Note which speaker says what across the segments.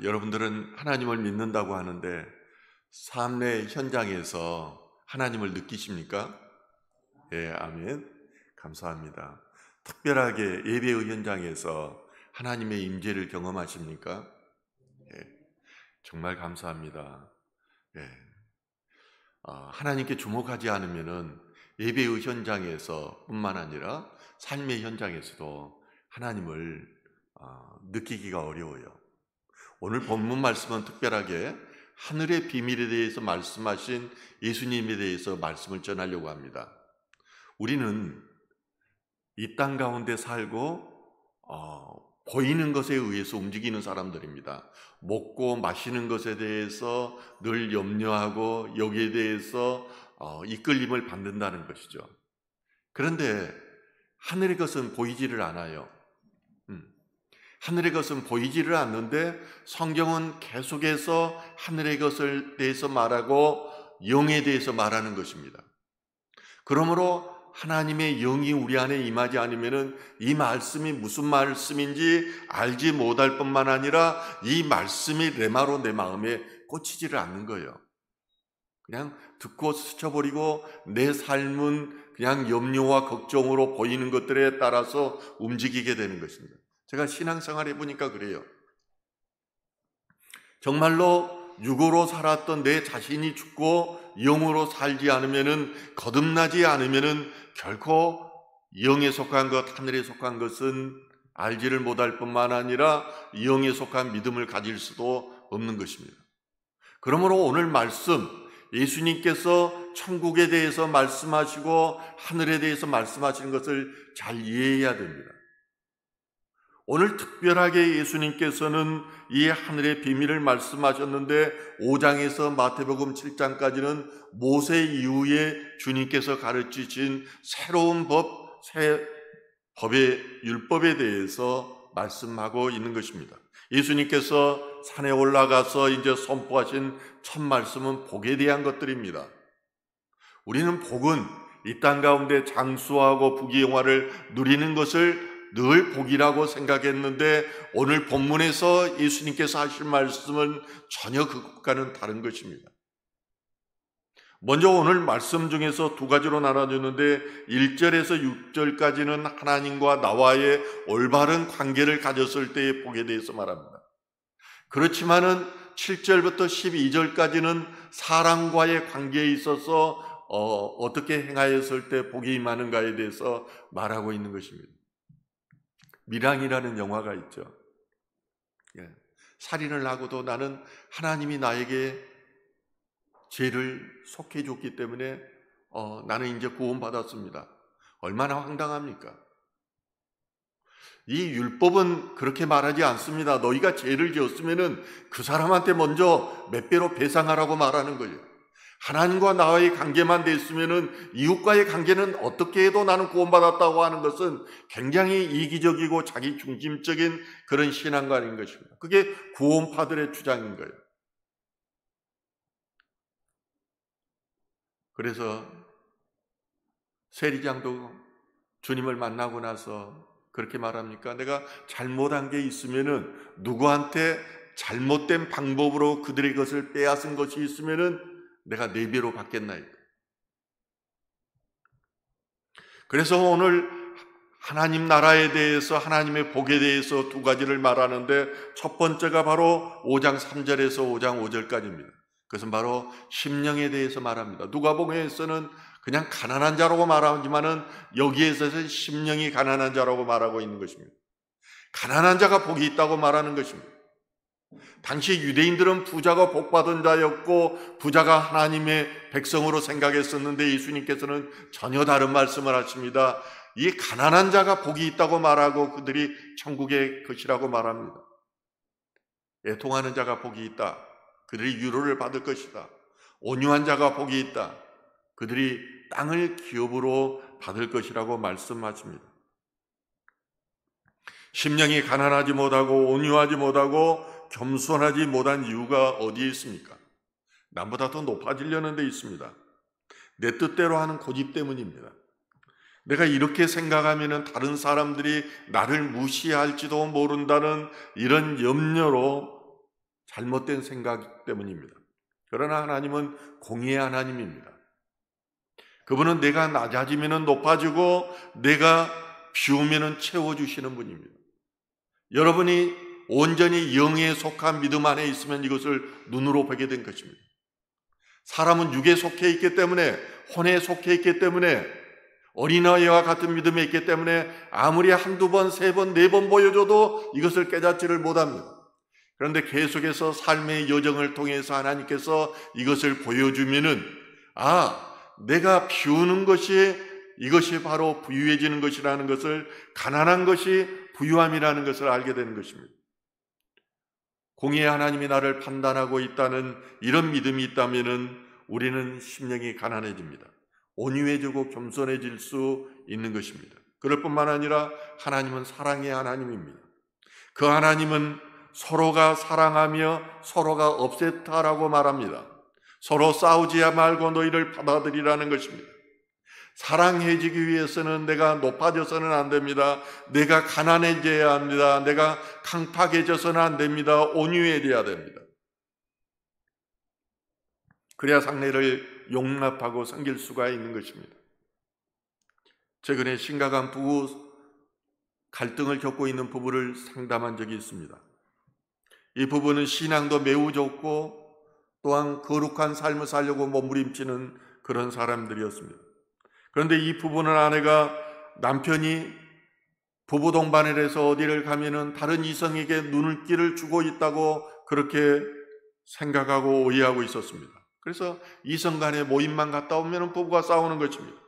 Speaker 1: 여러분들은 하나님을 믿는다고 하는데 삶의 현장에서 하나님을 느끼십니까? 예, 아멘. 감사합니다. 특별하게 예배의 현장에서 하나님의 임재를 경험하십니까? 예, 정말 감사합니다. 예, 하나님께 주목하지 않으면은 예배의 현장에서 뿐만 아니라 삶의 현장에서도 하나님을 느끼기가 어려워요. 오늘 본문 말씀은 특별하게 하늘의 비밀에 대해서 말씀하신 예수님에 대해서 말씀을 전하려고 합니다. 우리는 이 땅 가운데 살고 보이는 것에 의해서 움직이는 사람들입니다. 먹고 마시는 것에 대해서 늘 염려하고 여기에 대해서 이끌림을 받는다는 것이죠. 그런데 하늘의 것은 보이지를 않아요. 하늘의 것은 보이지를 않는데 성경은 계속해서 하늘의 것을 대해서 말하고 영에 대해서 말하는 것입니다. 그러므로 하나님의 영이 우리 안에 임하지 않으면은 이 말씀이 무슨 말씀인지 알지 못할 뿐만 아니라 이 말씀이 레마로 내 마음에 꽂히지를 않는 거예요. 그냥 듣고 스쳐버리고 내 삶은 그냥 염려와 걱정으로 보이는 것들에 따라서 움직이게 되는 것입니다. 제가 신앙생활 해보니까 그래요. 정말로 육으로 살았던 내 자신이 죽고 영으로 살지 않으면은, 거듭나지 않으면은 결코 영에 속한 것, 하늘에 속한 것은 알지를 못할 뿐만 아니라 영에 속한 믿음을 가질 수도 없는 것입니다. 그러므로 오늘 말씀, 예수님께서 천국에 대해서 말씀하시고 하늘에 대해서 말씀하시는 것을 잘 이해해야 됩니다. 오늘 특별하게 예수님께서는 이 하늘의 비밀을 말씀하셨는데 5장에서 마태복음 7장까지는 모세 이후에 주님께서 가르치신 새로운 법, 새 법의 율법에 대해서 말씀하고 있는 것입니다. 예수님께서 산에 올라가서 이제 선포하신 첫 말씀은 복에 대한 것들입니다. 우리는 복은 이 땅 가운데 장수하고 부귀영화를 누리는 것을 늘 복이라고 생각했는데 오늘 본문에서 예수님께서 하실 말씀은 전혀 그것과는 다른 것입니다. 먼저 오늘 말씀 중에서 두 가지로 나눠주는데 1절에서 6절까지는 하나님과 나와의 올바른 관계를 가졌을 때의 복에 대해서 말합니다. 그렇지만은 7절부터 12절까지는 사람과의 관계에 있어서 어떻게 행하였을 때 복이 임하는가에 대해서 말하고 있는 것입니다. 밀항이라는 영화가 있죠. 살인을 하고도 나는 하나님이 나에게 죄를 속해 줬기 때문에 나는 이제 구원받았습니다. 얼마나 황당합니까? 이 율법은 그렇게 말하지 않습니다. 너희가 죄를 지었으면은 그 사람한테 먼저 몇 배로 배상하라고 말하는 거예요. 하나님과 나와의 관계만 됐으면은 이웃과의 관계는 어떻게 해도 나는 구원받았다고 하는 것은 굉장히 이기적이고 자기 중심적인 그런 신앙관인 것입니다. 그게 구원파들의 주장인 거예요. 그래서 세리장도 주님을 만나고 나서 그렇게 말합니까? 내가 잘못한 게 있으면은 누구한테 잘못된 방법으로 그들의 것을 빼앗은 것이 있으면은 내가 4배로 받겠나이까. 그래서 오늘 하나님 나라에 대해서, 하나님의 복에 대해서 두 가지를 말하는데 첫 번째가 바로 5장 3절에서 5장 5절까지입니다. 그것은 바로 심령에 대해서 말합니다. 누가복음에서는 그냥 가난한 자라고 말하지만은 여기에서는 심령이 가난한 자라고 말하고 있는 것입니다. 가난한 자가 복이 있다고 말하는 것입니다. 당시 유대인들은 부자가 복받은 자였고 부자가 하나님의 백성으로 생각했었는데 예수님께서는 전혀 다른 말씀을 하십니다. 이 가난한 자가 복이 있다고 말하고 그들이 천국의 것이라고 말합니다. 애통하는 자가 복이 있다. 그들이 위로를 받을 것이다. 온유한 자가 복이 있다. 그들이 땅을 기업으로 받을 것이라고 말씀하십니다. 심령이 가난하지 못하고 온유하지 못하고 겸손하지 못한 이유가 어디에 있습니까? 남보다 더 높아지려는 데 있습니다. 내 뜻대로 하는 고집 때문입니다. 내가 이렇게 생각하면 다른 사람들이 나를 무시할지도 모른다는 이런 염려로 잘못된 생각 때문입니다. 그러나 하나님은 공의의 하나님입니다. 그분은 내가 낮아지면 높아지고 내가 비우면 채워주시는 분입니다. 여러분이 온전히 영에 속한 믿음 안에 있으면 이것을 눈으로 보게 된 것입니다. 사람은 육에 속해 있기 때문에, 혼에 속해 있기 때문에, 어린아이와 같은 믿음에 있기 때문에 아무리 한두 번, 세 번, 네 번 보여줘도 이것을 깨닫지를 못합니다. 그런데 계속해서 삶의 여정을 통해서 하나님께서 이것을 보여주면은, 내가 비우는 것이 이것이 바로 부유해지는 것이라는 것을, 가난한 것이 부유함이라는 것을 알게 되는 것입니다. 공의의 하나님이 나를 판단하고 있다는 이런 믿음이 있다면은 우리는 심령이 가난해집니다. 온유해지고 겸손해질 수 있는 것입니다. 그럴 뿐만 아니라 하나님은 사랑의 하나님입니다. 그 하나님은 서로가 사랑하며 서로가 없애타라고 말합니다. 서로 싸우지 말고 너희를 받아들이라는 것입니다. 사랑해지기 위해서는 내가 높아져서는 안 됩니다. 내가 가난해져야 합니다. 내가 강팍해져서는 안 됩니다. 온유해져야 됩니다. 그래야 상대를 용납하고 섬길 수가 있는 것입니다. 최근에 심각한 부부 갈등을 겪고 있는 부부를 상담한 적이 있습니다. 이 부부는 신앙도 매우 좋고 또한 거룩한 삶을 살려고 몸부림치는 그런 사람들이었습니다. 그런데 이 부부는 아내가 남편이 부부 동반을 해서 어디를 가면은 다른 이성에게 눈길을 주고 있다고 그렇게 생각하고 오해하고 있었습니다. 그래서 이성 간의 모임만 갔다 오면 부부가 싸우는 것입니다.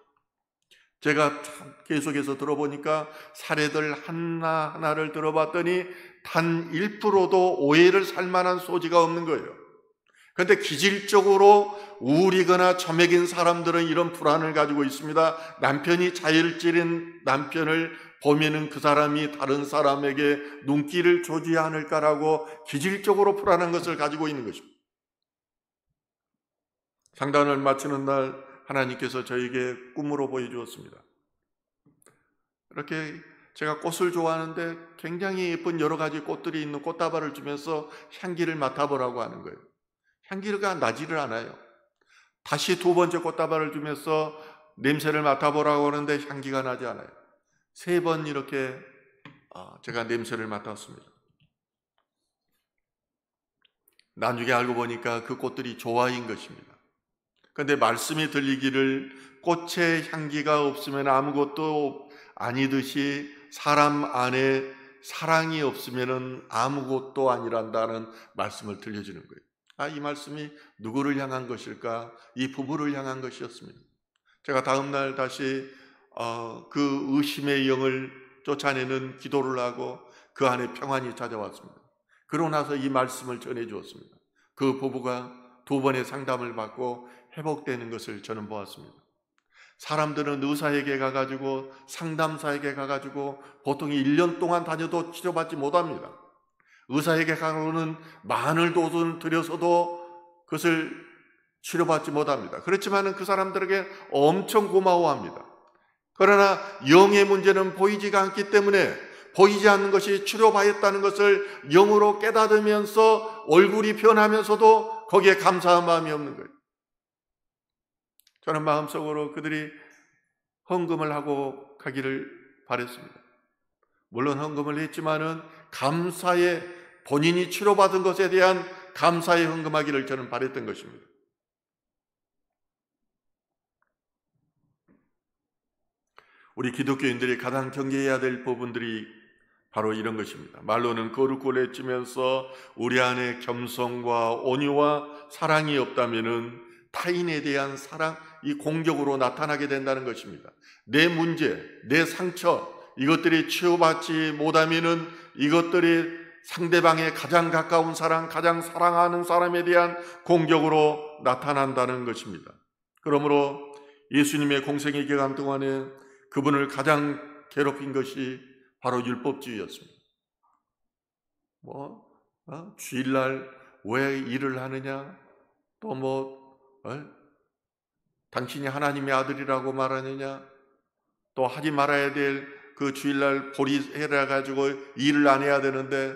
Speaker 1: 제가 계속해서 들어보니까 사례들 하나하나를 들어봤더니 단 1%도 오해를 살 만한 소지가 없는 거예요. 그런데 기질적으로 우울이거나 점액인 사람들은 이런 불안을 가지고 있습니다. 남편이 자일질인 남편을 보면은 그 사람이 다른 사람에게 눈길을 주지 않을까라고 기질적으로 불안한 것을 가지고 있는 것입니다. 상담을 마치는 날 하나님께서 저에게 꿈으로 보여주었습니다. 이렇게 제가 꽃을 좋아하는데 굉장히 예쁜 여러 가지 꽃들이 있는 꽃다발을 주면서 향기를 맡아보라고 하는 거예요. 향기가 나지를 않아요. 다시 두 번째 꽃다발을 주면서 냄새를 맡아보라고 하는데 향기가 나지 않아요. 3번 이렇게 제가 냄새를 맡았습니다. 나중에 알고 보니까 그 꽃들이 조화인 것입니다. 그런데 말씀이 들리기를 꽃의 향기가 없으면 아무것도 아니듯이 사람 안에 사랑이 없으면 아무것도 아니란다는 말씀을 들려주는 거예요. 이 말씀이 누구를 향한 것일까? 이 부부를 향한 것이었습니다. 제가 다음 날 다시 그 의심의 영을 쫓아내는 기도를 하고 그 안에 평안이 찾아왔습니다. 그러고 나서 이 말씀을 전해주었습니다. 그 부부가 2번의 상담을 받고 회복되는 것을 저는 보았습니다. 사람들은 의사에게 가가지고 상담사에게 가가지고 보통 1년 동안 다녀도 치료받지 못합니다. 의사에게 가고는 많은 돈을 들여서도 그것을 치료받지 못합니다. 그렇지만 그 사람들에게 엄청 고마워합니다. 그러나 영의 문제는 보이지가 않기 때문에 보이지 않는 것이 치료받았다는 것을 영으로 깨닫으면서 얼굴이 변하면서도 거기에 감사한 마음이 없는 거예요. 저는 마음속으로 그들이 헌금을 하고 가기를 바랬습니다. 물론 헌금을 했지만은 감사의, 본인이 치료받은 것에 대한 감사에 헌금하기를 저는 바랬던 것입니다. 우리 기독교인들이 가장 경계해야 될 부분들이 바로 이런 것입니다. 말로는 거룩고 내치면서 우리 안에 겸손과 온유와 사랑이 없다면은 타인에 대한 사랑, 이 공격으로 나타나게 된다는 것입니다. 내 문제, 내 상처, 이것들이 치유받지 못하면은 이것들이 상대방의 가장 가까운 사람, 가장 사랑하는 사람에 대한 공격으로 나타난다는 것입니다. 그러므로 예수님의 공생의 기간 동안에 그분을 가장 괴롭힌 것이 바로 율법주의였습니다. 주일날 왜 일을 하느냐? 또 당신이 하나님의 아들이라고 말하느냐? 또 하지 말아야 될 그 주일날 보리해라 가지고 일을 안 해야 되는데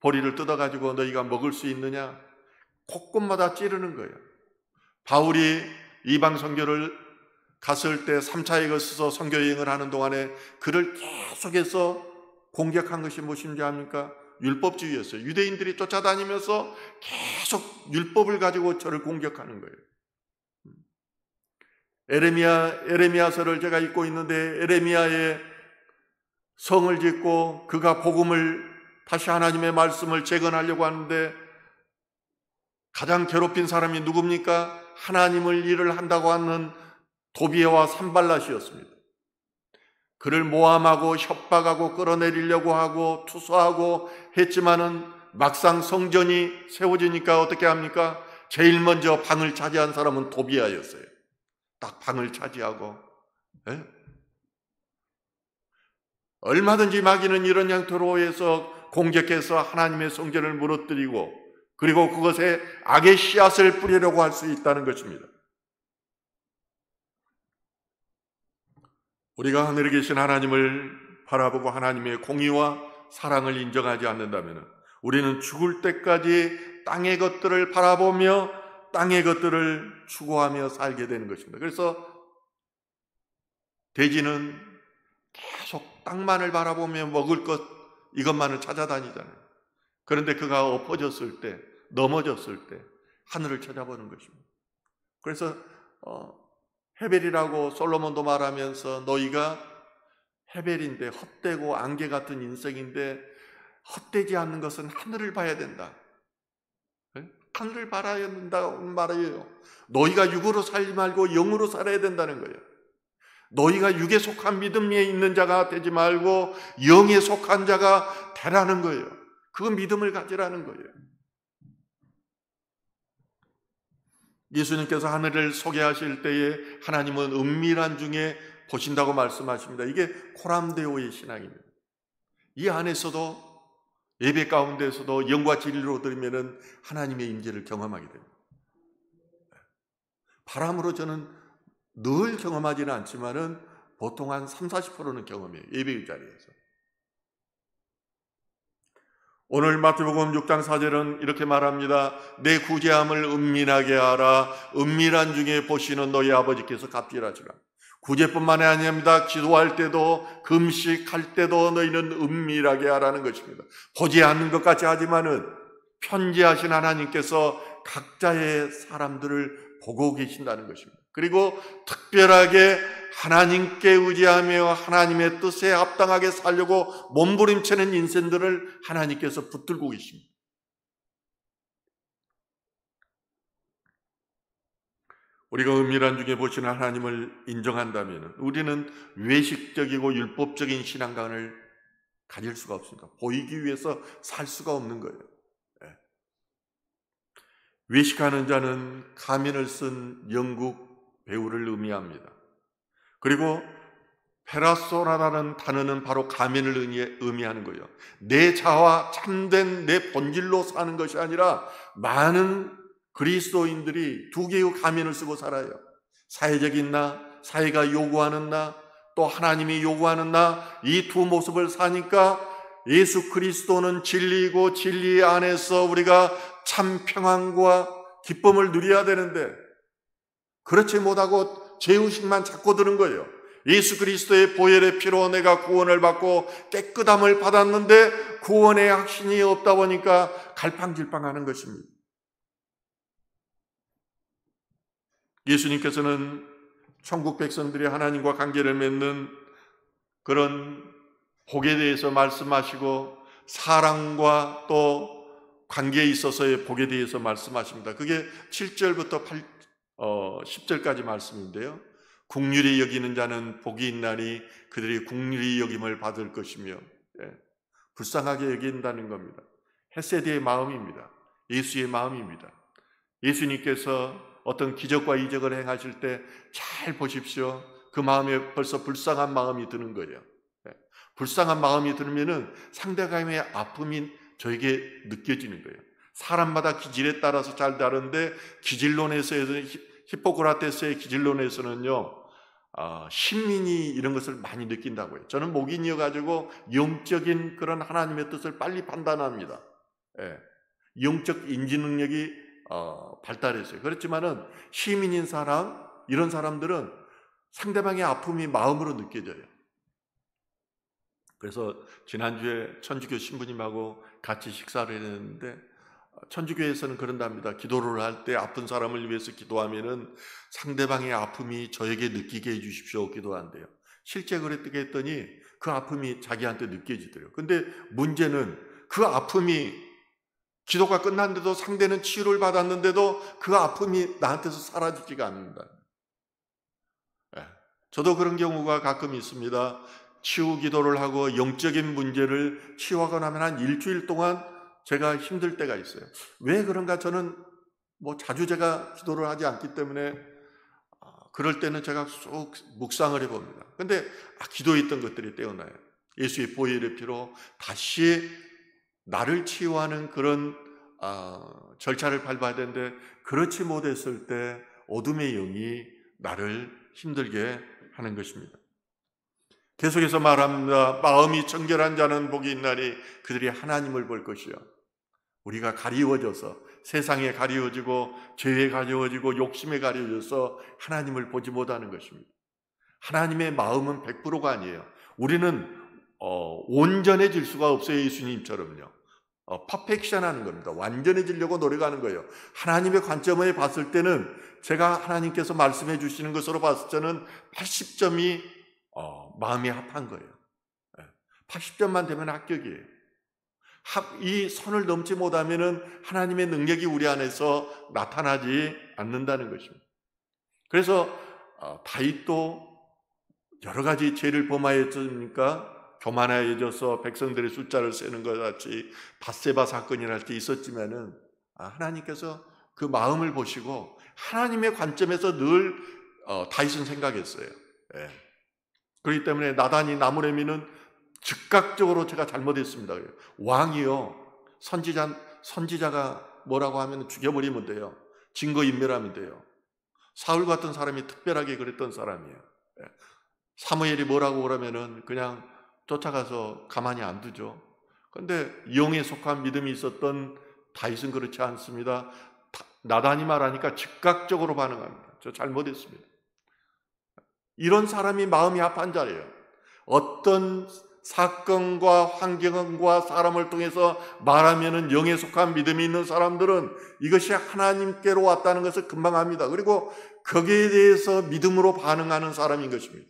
Speaker 1: 보리를 뜯어가지고 너희가 먹을 수 있느냐? 곳곳마다 찌르는 거예요. 바울이 이방 선교를 갔을 때 3차 에거스서 선교 여행을 하는 동안에 그를 계속해서 공격한 것이 무엇인지 압니까? 율법주의였어요. 유대인들이 쫓아다니면서 계속 율법을 가지고 저를 공격하는 거예요. 에레미야서를 제가 읽고 있는데 에레미야의 성을 짓고 그가 복음을 다시 하나님의 말씀을 재건하려고 하는데 가장 괴롭힌 사람이 누굽니까? 하나님을 일을 한다고 하는 도비에와 산발랏이었습니다. 그를 모함하고 협박하고 끌어내리려고 하고 투서하고 했지만은 막상 성전이 세워지니까 어떻게 합니까? 제일 먼저 방을 차지한 사람은 도비아였어요. 딱 방을 차지하고 얼마든지 마귀는 이런 형태로 해서 공격해서 하나님의 성전을 무너뜨리고 그리고 그것에 악의 씨앗을 뿌리려고 할 수 있다는 것입니다. 우리가 하늘에 계신 하나님을 바라보고 하나님의 공의와 사랑을 인정하지 않는다면 우리는 죽을 때까지 땅의 것들을 바라보며 땅의 것들을 추구하며 살게 되는 것입니다. 그래서 돼지는 계속 땅만을 바라보며 먹을 것 이것만을 찾아다니잖아요. 그런데 그가 엎어졌을 때, 넘어졌을 때 하늘을 찾아보는 것입니다. 그래서 헤벨이라고 솔로몬도 말하면서 너희가 헤벨인데 헛되고 안개 같은 인생인데 헛되지 않는 것은 하늘을 봐야 된다. 하늘을 바라야 된다고 말해요. 너희가 육으로 살지 말고 영으로 살아야 된다는 거예요. 너희가 육에 속한 믿음에 있는 자가 되지 말고 영에 속한 자가 되라는 거예요. 그 믿음을 가지라는 거예요. 예수님께서 하늘을 소개하실 때에 하나님은 은밀한 중에 보신다고 말씀하십니다. 이게 코람데오의 신앙입니다. 이 안에서도 예배 가운데서도 영과 진리로 드리면은 하나님의 임재를 경험하게 됩니다. 바람으로 저는 늘 경험하지는 않지만은 보통 한 30-40%는 경험해요. 예배의 자리에서. 오늘 마태복음 6장 4절은 이렇게 말합니다. 내 구제함을 은밀하게 하라. 은밀한 중에 보시는 너희 아버지께서 갑질하시라. 구제뿐만이 아닙니다. 기도할 때도 금식할 때도 너희는 은밀하게 하라는 것입니다. 보지 않는 것 같이 하지만은 편지하신 하나님께서 각자의 사람들을 보고 계신다는 것입니다. 그리고 특별하게 하나님께 의지하며 하나님의 뜻에 합당하게 살려고 몸부림치는 인생들을 하나님께서 붙들고 계십니다. 우리가 은밀한 중에 보시는 하나님을 인정한다면 우리는 외식적이고 율법적인 신앙관을 가질 수가 없습니다. 보이기 위해서 살 수가 없는 거예요. 외식하는 자는 가면을 쓴 영국 배우를 의미합니다. 그리고 페라소라라는 단어는 바로 가면을 의미하는 거예요. 내 자와 참된 내 본질로 사는 것이 아니라 많은 그리스도인들이 두 개의 가면을 쓰고 살아요. 사회적인 나, 사회가 요구하는 나, 또 하나님이 요구하는 나, 이 두 모습을 사니까 예수 그리스도는 진리이고 진리 안에서 우리가 참 평안과 기쁨을 누려야 되는데 그렇지 못하고 죄의식만 찾고 드는 거예요. 예수 그리스도의 보혈의 피로 내가 구원을 받고 깨끗함을 받았는데 구원의 확신이 없다 보니까 갈팡질팡하는 것입니다. 예수님께서는 천국 백성들이 하나님과 관계를 맺는 그런 복에 대해서 말씀하시고 사랑과 또 관계에 있어서의 복에 대해서 말씀하십니다. 그게 7절부터 10절까지 말씀인데요. 긍휼히 여기는 자는 복이 있나니 그들이 긍휼히 여김을 받을 것이며 불쌍하게 여긴다는 겁니다. 헤세드의 마음입니다. 예수의 마음입니다. 예수님께서 어떤 기적과 이적을 행하실 때 잘 보십시오. 그 마음에 벌써 불쌍한 마음이 드는 거예요. 불쌍한 마음이 들면은 상대방의 아픔이 저에게 느껴지는 거예요. 사람마다 기질에 따라서 잘 다른데 기질론에서는 히포크라테스의 기질론에서는요 신민이 이런 것을 많이 느낀다고 해요. 저는 목인이어가지고 영적인 그런 하나님의 뜻을 빨리 판단합니다. 예, 영적 인지 능력이 발달했어요. 그렇지만은 시민인 사람, 이런 사람들은 상대방의 아픔이 마음으로 느껴져요. 그래서 지난주에 천주교 신부님하고 같이 식사를 했는데 천주교에서는 그런답니다. 기도를 할 때 아픈 사람을 위해서 기도하면은 상대방의 아픔이 저에게 느끼게 해주십시오 기도한대요. 실제 그랬다고 했더니 그 아픔이 자기한테 느껴지더래요. 근데 문제는 그 아픔이 기도가 끝났는데도 상대는 치유를 받았는데도 그 아픔이 나한테서 사라지지가 않는다. 저도 그런 경우가 가끔 있습니다. 치유 기도를 하고 영적인 문제를 치유하고 나면 한 일주일 동안 제가 힘들 때가 있어요. 왜 그런가? 저는 자주 제가 기도를 하지 않기 때문에 그럴 때는 제가 쑥 묵상을 해봅니다. 근데 기도했던 것들이 떼어나요. 예수의 보혈의 피로 다시 나를 치유하는 그런 절차를 밟아야 되는데 그렇지 못했을 때 어둠의 영이 나를 힘들게 하는 것입니다. 계속해서 말합니다. 마음이 정결한 자는 복이 있나니 그들이 하나님을 볼 것이요. 우리가 가리워져서 세상에 가리워지고 죄에 가리워지고 욕심에 가리워져서 하나님을 보지 못하는 것입니다. 하나님의 마음은 100%가 아니에요. 우리는 온전해질 수가 없어요. 예수님처럼요. 퍼펙션 하는 겁니다. 완전해지려고 노력하는 거예요. 하나님의 관점에 봤을 때는 제가 하나님께서 말씀해 주시는 것으로 봤을 때는 80점이 마음이 합한 거예요. 80점만 되면 합격이에요. 이 선을 넘지 못하면은 하나님의 능력이 우리 안에서 나타나지 않는다는 것입니다. 그래서 다윗도 여러 가지 죄를 범하였으니까 교만하여져서 백성들의 숫자를 세는 것 같이 밧세바 사건이랄 게 있었지만은 하나님께서 그 마음을 보시고 하나님의 관점에서 늘 다윗은 생각했어요. 그렇기 때문에 나단이 나무래 미는 즉각적으로 제가 잘못했습니다. 왕이요, 선지자가 뭐라고 하면 죽여버리면 돼요. 증거인멸하면 돼요. 사울 같은 사람이 특별하게 그랬던 사람이에요. 사무엘이 뭐라고 그러면은 그냥 쫓아가서 가만히 안 두죠. 그런데 영에 속한 믿음이 있었던 다윗은 그렇지 않습니다. 나단이 말하니까 즉각적으로 반응합니다. 저 잘못했습니다. 이런 사람이 마음이 합한 자예요. 어떤 사건과 환경과 사람을 통해서 말하면은 영에 속한 믿음이 있는 사람들은 이것이 하나님께로 왔다는 것을 금방 압니다. 그리고 거기에 대해서 믿음으로 반응하는 사람인 것입니다.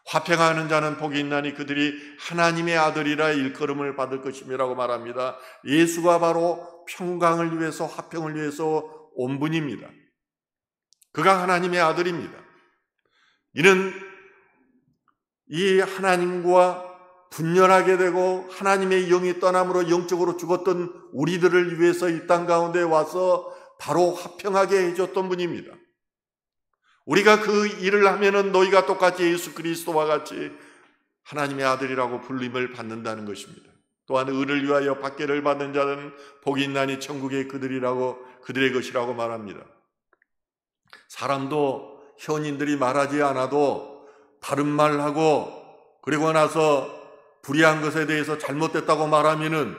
Speaker 1: 화평하는 자는 복이 있나니 그들이 하나님의 아들이라 일컬음을 받을 것임이라고 말합니다. 예수가 바로 평강을 위해서 화평을 위해서 온 분입니다. 그가 하나님의 아들입니다. 이는 이 하나님과 분열하게 되고 하나님의 영이 떠남으로 영적으로 죽었던 우리들을 위해서 이 땅 가운데 와서 바로 화평하게 해줬던 분입니다. 우리가 그 일을 하면은 너희가 똑같이 예수 그리스도와 같이 하나님의 아들이라고 불림을 받는다는 것입니다. 또한 의를 위하여 박해를 받는 자는 복이 있나니 천국의 그들의 것이라고 말합니다. 사람도 현인들이 말하지 않아도 다른 말하고 그리고 나서 불의한 것에 대해서 잘못됐다고 말하면은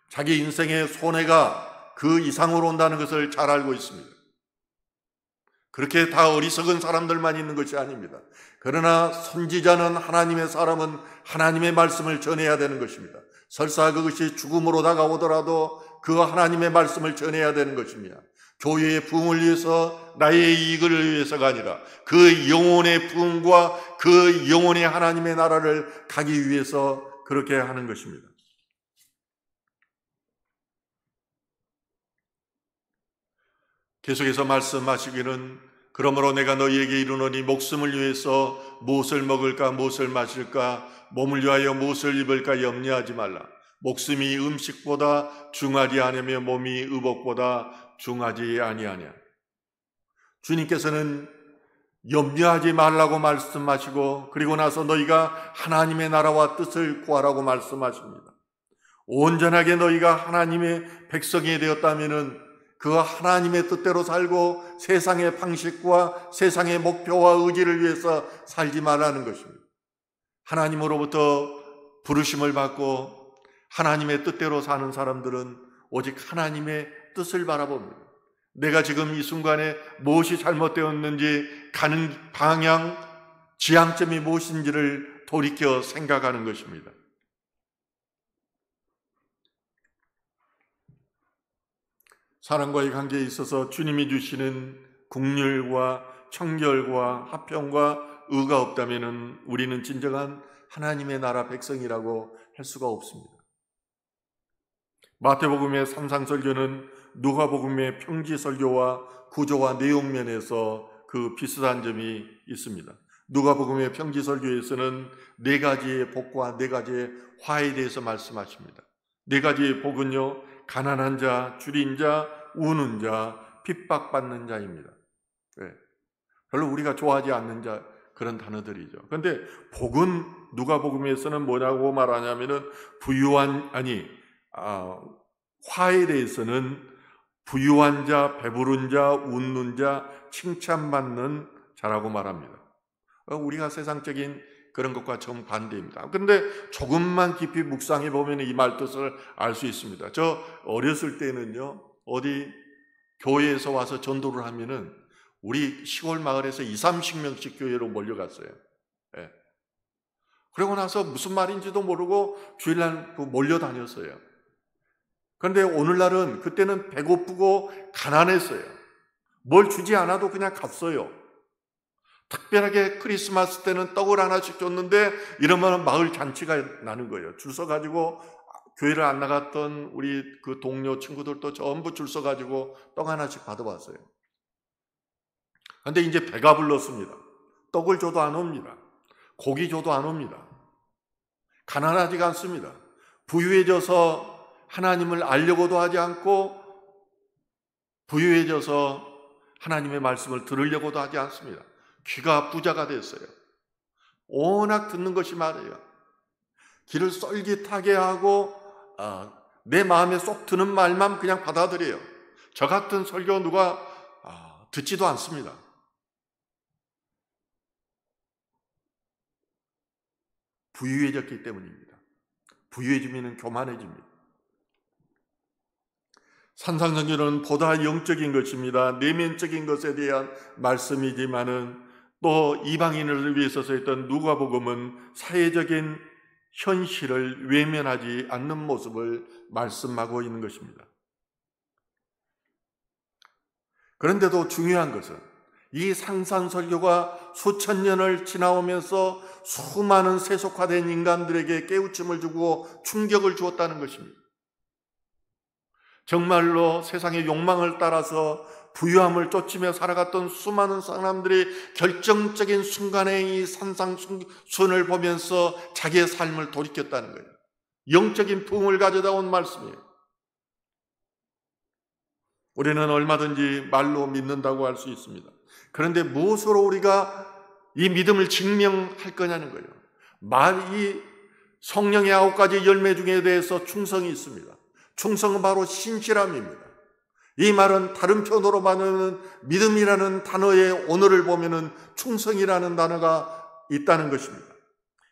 Speaker 1: 자기 인생의 손해가 그 이상으로 온다는 것을 잘 알고 있습니다. 그렇게 다 어리석은 사람들만 있는 것이 아닙니다. 그러나 선지자는 하나님의 사람은 하나님의 말씀을 전해야 되는 것입니다. 설사 그것이 죽음으로 다가오더라도 그 하나님의 말씀을 전해야 되는 것입니다. 교회의 부흥을 위해서 나의 이익을 위해서가 아니라 그 영혼의 부흥과 그 영혼의 하나님의 나라를 가기 위해서 그렇게 하는 것입니다. 계속해서 말씀하시기는 그러므로 내가 너희에게 이르노니 목숨을 위해서 무엇을 먹을까 무엇을 마실까 몸을 위하여 무엇을 입을까 염려하지 말라. 목숨이 음식보다 중하지 아니며 몸이 의복보다 중하지 아니하냐. 주님께서는 염려하지 말라고 말씀하시고 그리고 나서 너희가 하나님의 나라와 뜻을 구하라고 말씀하십니다. 온전하게 너희가 하나님의 백성이 되었다면은 그 하나님의 뜻대로 살고 세상의 방식과 세상의 목표와 의지를 위해서 살지 말라는 것입니다. 하나님으로부터 부르심을 받고 하나님의 뜻대로 사는 사람들은 오직 하나님의 뜻을 바라봅니다. 내가 지금 이 순간에 무엇이 잘못되었는지, 가는 방향, 지향점이 무엇인지를 돌이켜 생각하는 것입니다. 사람과의 관계에 있어서 주님이 주시는 긍휼과 청결과 화평과 의가 없다면 우리는 진정한 하나님의 나라 백성이라고 할 수가 없습니다. 마태복음의 산상설교는 누가복음의 평지설교와 구조와 내용 면에서 그 비슷한 점이 있습니다. 누가복음의 평지설교에서는 네 가지의 복과 네 가지의 화에 대해서 말씀하십니다. 네 가지의 복은요, 가난한 자, 줄인 자, 우는 자, 핍박받는 자입니다. 네. 별로 우리가 좋아하지 않는 자, 그런 단어들이죠. 그런데 복은 누가복음에서는 뭐라고 말하냐면은 화에 대해서는 부유한 자, 배부른 자, 웃는 자, 칭찬받는 자라고 말합니다. 우리가 세상적인 그런 것과 정반대입니다. 그런데 조금만 깊이 묵상해 보면 이 말 뜻을 알 수 있습니다. 저 어렸을 때는요, 어디 교회에서 와서 전도를 하면은 우리 시골 마을에서 20-30명씩 교회로 몰려갔어요. 예. 그러고 나서 무슨 말인지도 모르고 주일날 몰려다녔어요. 그런데 오늘날은, 그때는 배고프고 가난했어요. 뭘 주지 않아도 그냥 갔어요. 특별하게 크리스마스 때는 떡을 하나씩 줬는데 이러면 마을 잔치가 나는 거예요. 줄 서가지고 교회를 안 나갔던 우리 그 동료 친구들도 전부 줄 서가지고 떡 하나씩 받아봤어요. 그런데 이제 배가 불렀습니다. 떡을 줘도 안 옵니다. 고기 줘도 안 옵니다. 가난하지가 않습니다. 부유해져서 하나님을 알려고도 하지 않고, 부유해져서 하나님의 말씀을 들으려고도 하지 않습니다. 귀가 부자가 됐어요. 워낙 듣는 것이 많아요. 귀를 쏠깃하게 하고 내 마음에 쏙 드는 말만 그냥 받아들여요. 저 같은 설교 누가 듣지도 않습니다. 부유해졌기 때문입니다. 부유해지면 교만해집니다. 산상설교는 보다 영적인 것입니다. 내면적인 것에 대한 말씀이지만은 또 이방인을 위해서 쓰였던 누가복음은 사회적인 현실을 외면하지 않는 모습을 말씀하고 있는 것입니다. 그런데도 중요한 것은 이 산상설교가 수천 년을 지나오면서 수많은 세속화된 인간들에게 깨우침을 주고 충격을 주었다는 것입니다. 정말로 세상의 욕망을 따라서 부유함을 쫓으며 살아갔던 수많은 사람들이 결정적인 순간에 이 산상순을 보면서 자기의 삶을 돌이켰다는 거예요. 영적인 부흥을 가져다 온 말씀이에요. 우리는 얼마든지 말로 믿는다고 할 수 있습니다. 그런데 무엇으로 우리가 이 믿음을 증명할 거냐는 거예요. 이 성령의 9가지 열매 중에 대해서 충성이 있습니다. 충성은 바로 신실함입니다. 이 말은 다른 표현으로 말하면 믿음이라는 단어의 언어를 보면은 충성이라는 단어가 있다는 것입니다.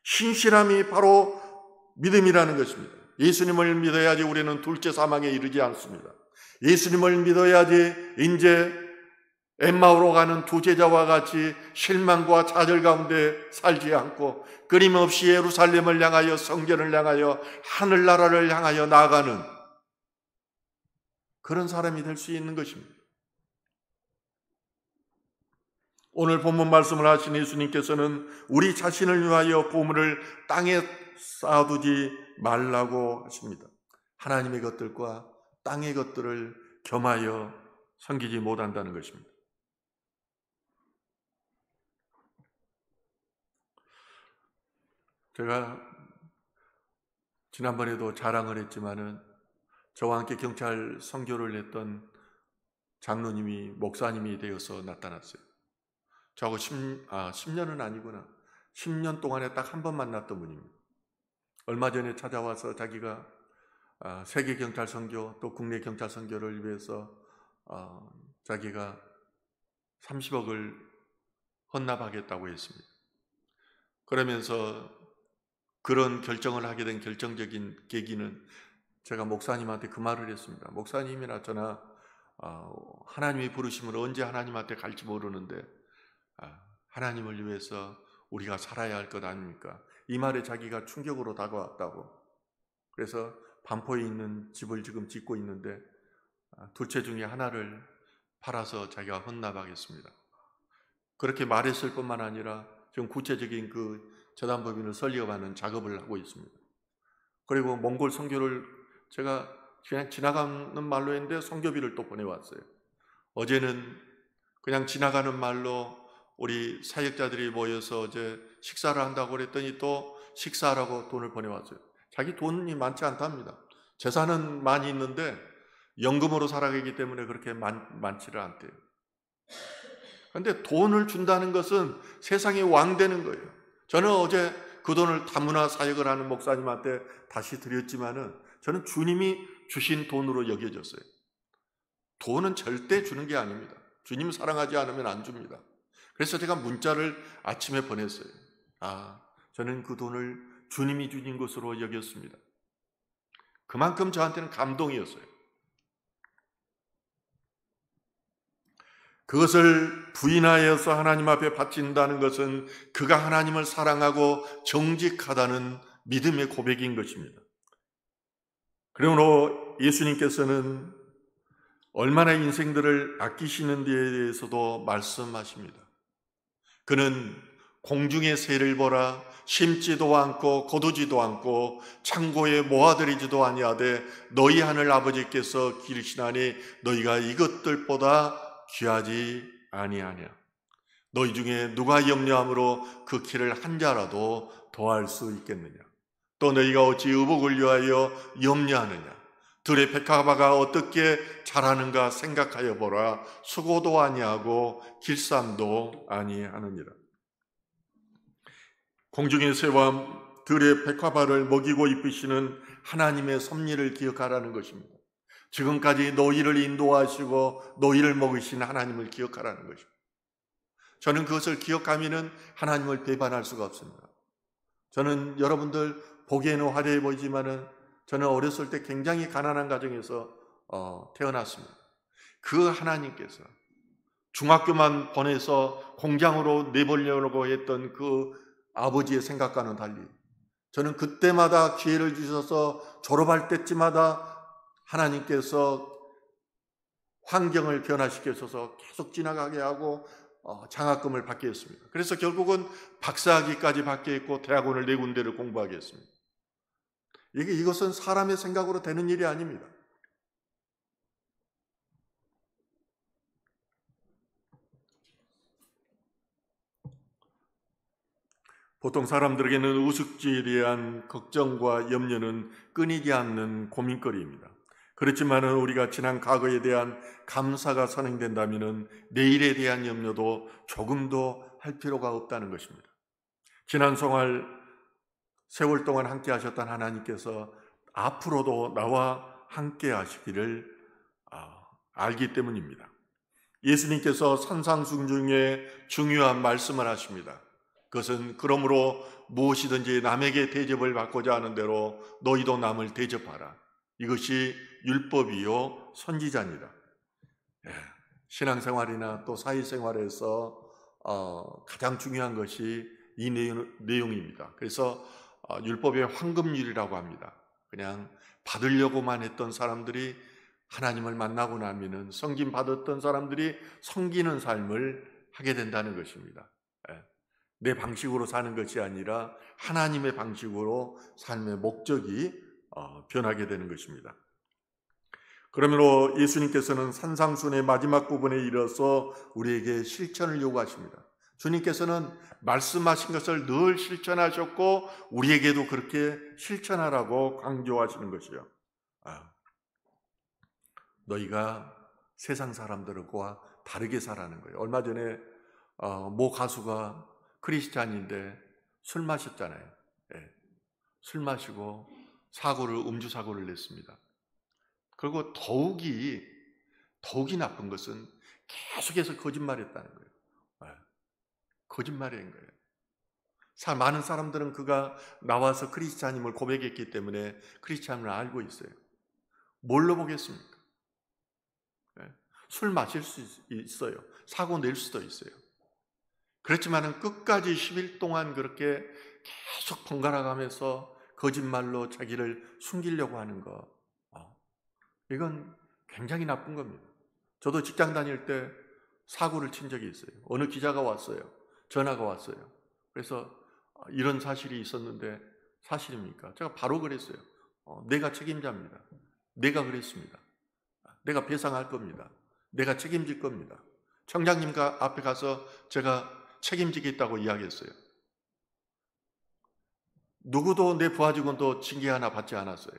Speaker 1: 신실함이 바로 믿음이라는 것입니다. 예수님을 믿어야지 우리는 둘째 사망에 이르지 않습니다. 예수님을 믿어야지 이제 엠마오로 가는 두 제자와 같이 실망과 좌절 가운데 살지 않고 끊임없이 예루살렘을 향하여, 성전을 향하여, 하늘나라를 향하여 나아가는 그런 사람이 될 수 있는 것입니다. 오늘 본문 말씀을 하신 예수님께서는 우리 자신을 위하여 보물을 땅에 쌓아두지 말라고 하십니다. 하나님의 것들과 땅의 것들을 겸하여 섬기지 못한다는 것입니다. 제가 지난번에도 자랑을 했지만은 저와 함께 경찰 선교를 했던 장로님이 목사님이 되어서 나타났어요. 저하고 10년은 아니구나. 10년 동안에 딱 한 번 만났던 분입니다. 얼마 전에 찾아와서 자기가 세계 경찰 선교 또 국내 경찰 선교를 위해서 자기가 30억을 헌납하겠다고 했습니다. 그러면서 그런 결정을 하게 된 결정적인 계기는 제가 목사님한테 그 말을 했습니다. 목사님이나 저나 하나님의 부르심을 언제 하나님한테 갈지 모르는데 하나님을 위해서 우리가 살아야 할 것 아닙니까? 이 말에 자기가 충격으로 다가왔다고. 그래서 반포에 있는 집을 지금 짓고 있는데 두 채 중에 하나를 팔아서 자기가 헌납하겠습니다. 그렇게 말했을 뿐만 아니라 지금 구체적인 그 저당법인을 설립하는 작업을 하고 있습니다. 그리고 몽골 선교를 제가 그냥 지나가는 말로 했는데 선교비를 또 보내왔어요. 어제는 그냥 지나가는 말로 우리 사역자들이 모여서 어제 식사를 한다고 그랬더니 또 식사하라고 돈을 보내왔어요. 자기 돈이 많지 않답니다. 재산은 많이 있는데 연금으로 살아가기 때문에 그렇게 많지를 않대요. 그런데 돈을 준다는 것은 세상의 왕 되는 거예요. 저는 어제 그 돈을 다문화 사역을 하는 목사님한테 다시 드렸지만은 저는 주님이 주신 돈으로 여겨졌어요. 돈은 절대 주는 게 아닙니다. 주님 사랑하지 않으면 안 줍니다. 그래서 제가 문자를 아침에 보냈어요. 저는 그 돈을 주님이 주신 것으로 여겼습니다. 그만큼 저한테는 감동이었어요. 그것을 부인하여서 하나님 앞에 바친다는 것은 그가 하나님을 사랑하고 정직하다는 믿음의 고백인 것입니다. 그러므로 예수님께서는 얼마나 인생들을 아끼시는 데에 대해서도 말씀하십니다. 그는 공중의 새를 보라, 심지도 않고 거두지도 않고 창고에 모아들이지도 아니하되 너희 하늘 아버지께서 기르시나니 너희가 이것들보다 귀하지 아니하냐. 너희 중에 누가 염려함으로 그 키를 한 자라도 더할 수 있겠느냐. 또 너희가 어찌 의복을 위하여 염려하느냐. 들의 백합화가 어떻게 자라는가 생각하여 보라. 수고도 아니하고 길쌈도 아니하느니라. 공중의 새와 들의 백합화를 먹이고 이쁘시는 하나님의 섭리를 기억하라는 것입니다. 지금까지 너희를 인도하시고 너희를 먹이신 하나님을 기억하라는 것입니다. 저는 그것을 기억하면은 하나님을 배반할 수가 없습니다. 저는 여러분들 보기에는 화려해 보이지만은 저는 어렸을 때 굉장히 가난한 가정에서 태어났습니다. 그 하나님께서 중학교만 보내서 공장으로 내보려고 했던 그 아버지의 생각과는 달리 저는 그때마다 기회를 주셔서 졸업할 때쯤마다 하나님께서 환경을 변화시켜서 계속 지나가게 하고 장학금을 받게 했습니다. 그래서 결국은 박사학위까지 받게 했고 대학원을 4군데를 공부하게 했습니다. 이것은 사람의 생각으로 되는 일이 아닙니다. 보통 사람들에게는 우습지에 대한 걱정과 염려는 끊이지 않는 고민거리입니다. 그렇지만 우리가 지난 과거에 대한 감사가 선행된다면 내일에 대한 염려도 조금도 할 필요가 없다는 것입니다. 지난 세월 동안 함께 하셨던 하나님께서 앞으로도 나와 함께 하시기를 알기 때문입니다. 예수님께서 산상수훈 중에 중요한 말씀을 하십니다. 그것은 그러므로 무엇이든지 남에게 대접을 받고자 하는 대로 너희도 남을 대접하라. 이것이 율법이요 선지자니라. 신앙생활이나 또 사회생활에서 가장 중요한 것이 이 내용입니다. 그래서 율법의 황금률이라고 합니다. 그냥 받으려고만 했던 사람들이 하나님을 만나고 나면은 섬김 받았던 사람들이 섬기는 삶을 하게 된다는 것입니다. 내 방식으로 사는 것이 아니라 하나님의 방식으로 삶의 목적이 변하게 되는 것입니다. 그러므로 예수님께서는 산상수훈의 마지막 부분에 이르러서 우리에게 실천을 요구하십니다. 주님께서는 말씀하신 것을 늘 실천하셨고 우리에게도 그렇게 실천하라고 강조하시는 것이요. 너희가 세상 사람들과 다르게 살라는 거예요. 얼마 전에 모 가수가 크리스찬인데 술 마셨잖아요. 술 마시고 음주 사고를 냈습니다. 그리고 더욱이 나쁜 것은 계속해서 거짓말했다는 거예요. 거짓말인 거예요. 많은 사람들은 그가 나와서 크리스찬임을 고백했기 때문에 크리스찬임을 알고 있어요. 뭘로 보겠습니까? 술 마실 수 있어요. 사고 낼 수도 있어요. 그렇지만은 끝까지 10일 동안 그렇게 계속 번갈아 가면서 거짓말로 자기를 숨기려고 하는 거, 이건 굉장히 나쁜 겁니다. 저도 직장 다닐 때 사고를 친 적이 있어요. 어느 기자가 왔어요. 전화가 왔어요. 그래서 이런 사실이 있었는데 사실입니까? 제가 바로 그랬어요. 내가 책임자입니다. 내가 그랬습니다. 내가 배상할 겁니다. 내가 책임질 겁니다. 청장님 앞에 가서 제가 책임지겠다고 이야기했어요. 누구도 내 부하 직원도 징계 하나 받지 않았어요.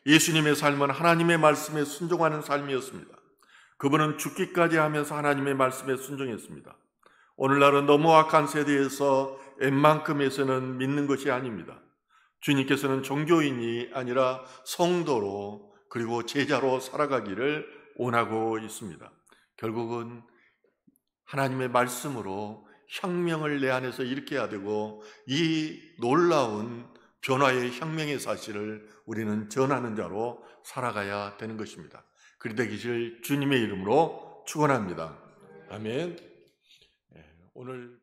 Speaker 1: 예수님의 삶은 하나님의 말씀에 순종하는 삶이었습니다. 그분은 죽기까지 하면서 하나님의 말씀에 순종했습니다. 오늘날은 너무 악한 세대에서 웬만큼에서는 믿는 것이 아닙니다. 주님께서는 종교인이 아니라 성도로 그리고 제자로 살아가기를 원하고 있습니다. 결국은 하나님의 말씀으로 혁명을 내 안에서 일으켜야 되고, 이 놀라운 변화의 혁명의 사실을 우리는 전하는 자로 살아가야 되는 것입니다. 그리 되기를 주님의 이름으로 축원합니다. 아멘. 오늘